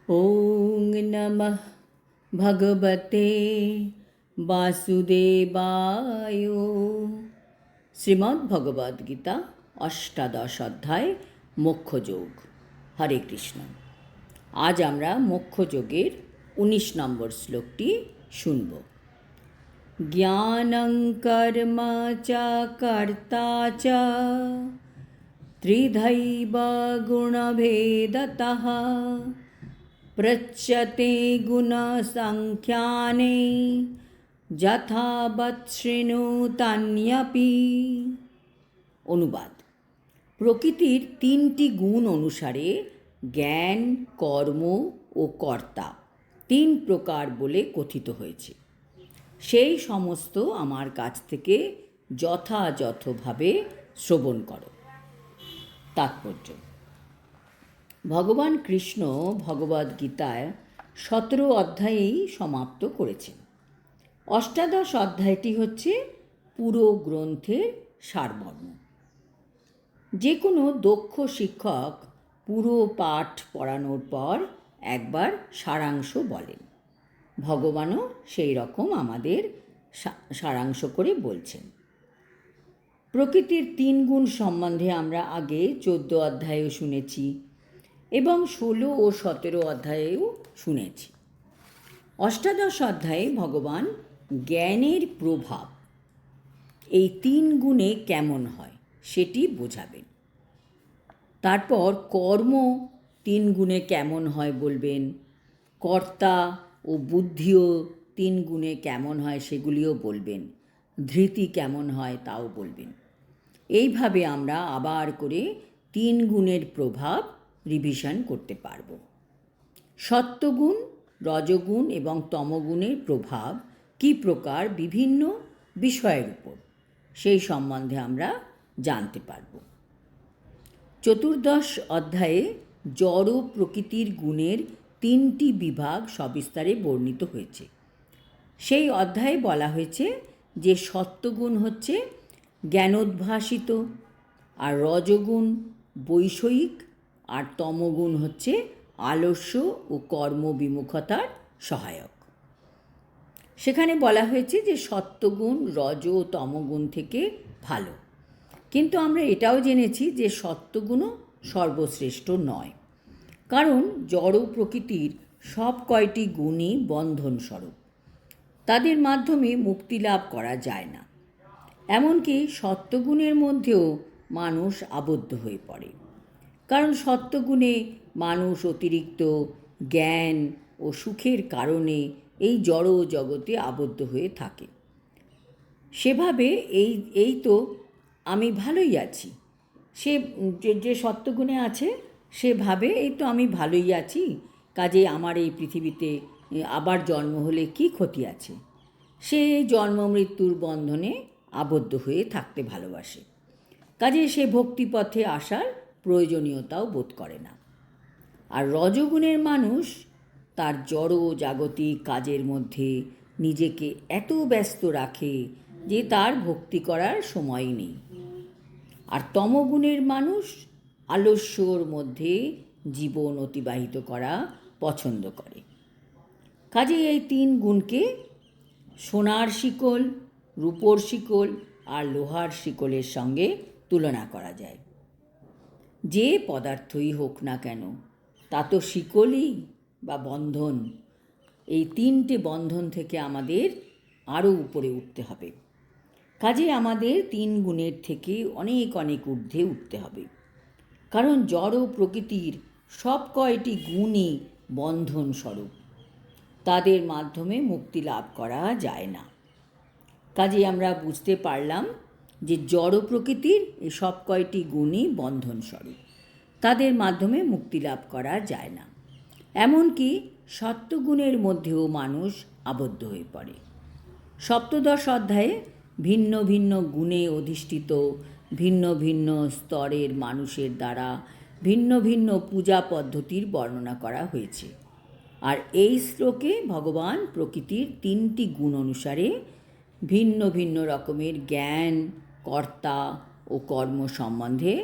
ওং নমঃ ভগবতে বাসুদেবায়। শ্রীমদ্ ভগবদ গীতা অষ্টাদশ অধ্যায় মোক্ষযোগ। হরে কৃষ্ণ। আজ আমরা মোক্ষযোগের 19 নম্বর শ্লোকটি শুনব। জ্ঞানং কর্ম চ কর্তা চ ত্রিধৈব গুণভেদতঃ পৃচ্যতে গুণসংখ্যানে যথাবৎ শৃণুতান্যপি। অনুবাদ: প্রকৃতির 3টি গুণ অনুসারে জ্ঞান, কর্ম ও কর্তা 3 প্রকার বলে কথিত হয়েছে। সেই সমস্ত আমার কাছ থেকে যথাযথভাবে শ্রবণ করো। তাৎপর্য: ভগবান কৃষ্ণ ভগবদ্গীতায় 17 অধ্যায়েই সমাপ্ত করেছেন। অষ্টাদশ অধ্যায়টি হচ্ছে পুরো গ্রন্থের সারমর্ম। যে কোনো দক্ষ শিক্ষক পুরো পাঠ পড়ানোর পর একবার সারাংশ বলেন। ভগবানও সেই রকম আমাদের সারাংশ করে বলছেন। প্রকৃতির 3 গুণ সম্বন্ধে আমরা আগে 14 অধ্যায়েও শুনেছি এবং 16 ও 17 অধ্যায়েও শুনেছি। অষ্টাদশ অধ্যায়ে ভগবান জ্ঞানের প্রভাব এই 3 গুণে কেমন হয় সেটি বোঝাবেন। তারপর কর্ম 3 গুণে কেমন হয় বলবেন। কর্তা ও বুদ্ধিও 3 গুণে কেমন হয় সেগুলিও বলবেন। ধৃতি কেমন হয় তাও বলবেন। এইভাবে আমরা আবার করে 3 গুণের প্রভাব রিভিশন করতে পারব। সত্ত্বগুণ, রজগুণ এবং তমগুণের প্রভাব কী প্রকার বিভিন্ন বিষয়ের উপর, সেই সম্বন্ধে আমরা জানতে পারব। চতুর্দশ অধ্যায়ে জড় প্রকৃতির গুণের 3টি বিভাগ সবিস্তারে বর্ণিত হয়েছে। সেই অধ্যায়ে বলা হয়েছে যে সত্ত্বগুণ হচ্ছে জ্ঞানোদ্ভাসিত, আর রজগুণ বৈষয়িক, আর তমগুণ হচ্ছে আলস্য ও কর্মবিমুখতার সহায়ক। সেখানে বলা হয়েছে যে সত্ত্বগুণ রজ ও তমগুণ থেকে ভালো, কিন্তু আমরা এটাও জেনেছি যে সত্ত্বগুণও সর্বশ্রেষ্ঠ নয়, কারণ জড় প্রকৃতির সব কয়টি গুণই বন্ধনস্বরূপ। তাদের মাধ্যমে মুক্তি লাভ করা যায় না। এমনকি সত্ত্বগুণের মধ্যেও মানুষ আবদ্ধ হয়ে পড়ে, কারণ সত্ত্বগুণে মানুষ অতিরিক্ত জ্ঞান ও সুখের কারণে এই জড় জগতে আবদ্ধ হয়ে থাকে। সেভাবে এই তো আমি ভালোই আছি, সে যে সত্ত্বগুণে আছে সে ভাবে এই তো আমি ভালোই আছি, কাজে আমার এই পৃথিবীতে আবার জন্ম হলে কী ক্ষতি আছে। সে জন্ম মৃত্যুর বন্ধনে আবদ্ধ হয়ে থাকতে ভালোবাসে, কাজে সে ভক্তিপথে আসার প্রয়োজনীয়তাও বোধ করে না। আর রজগুণের মানুষ তার জড় জাগতিক কাজের মধ্যে নিজেকে এত ব্যস্ত রাখে যে তার ভক্তি করার সময়ই নেই। আর তমগুণের মানুষ আলস্যর মধ্যে জীবন অতিবাহিত করা পছন্দ করে। কাজে এই 3 গুণকে সোনার শিকল, রূপোর শিকল আর লোহার শিকলের সঙ্গে তুলনা করা যায়। যে পদার্থই হোক না কেন তা তো শিকলই বা বন্ধন। এই 3টে বন্ধন থেকে আমাদের আরও উপরে উঠতে হবে। কাজে আমাদের 3 গুণের থেকে অনেক অনেক ঊর্ধ্বে উঠতে হবে, কারণ জড় প্রকৃতির সব কয়টি গুণই বন্ধন স্বরূপ। তাদের মাধ্যমে মুক্তি লাভ করা যায় না। কাজে আমরা বুঝতে পারলাম যে জড় প্রকৃতির এই সব কয়টি গুণই বন্ধন স্বরূপ, তাদের মাধ্যমে মুক্তি লাভ করা যায় না। এমনকি সত্ত্বগুণের মধ্যেও মানুষ আবদ্ধ হয়ে পড়ে। সপ্তদশ অধ্যায়ে ভিন্ন ভিন্ন গুণে অধিষ্ঠিত ভিন্ন ভিন্ন স্তরের মানুষের দ্বারা ভিন্ন ভিন্ন পূজা পদ্ধতির বর্ণনা করা হয়েছে। আর এই শ্লোকে ভগবান প্রকৃতির 3টি গুণ অনুসারে ভিন্ন ভিন্ন রকমের জ্ঞান, কর্তা ও কর্ম সম্বন্ধে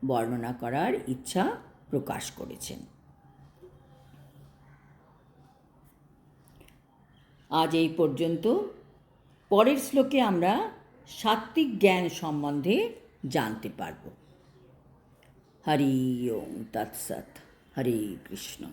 বর্ণনা করার ইচ্ছা প্রকাশ করেছেন। আজ এই পর্যন্ত। পরের শ্লোকে আমরা সাত্ত্বিক জ্ঞান সম্বন্ধে জানতে পারব। হরি ওম তৎসৎ। হরে কৃষ্ণ।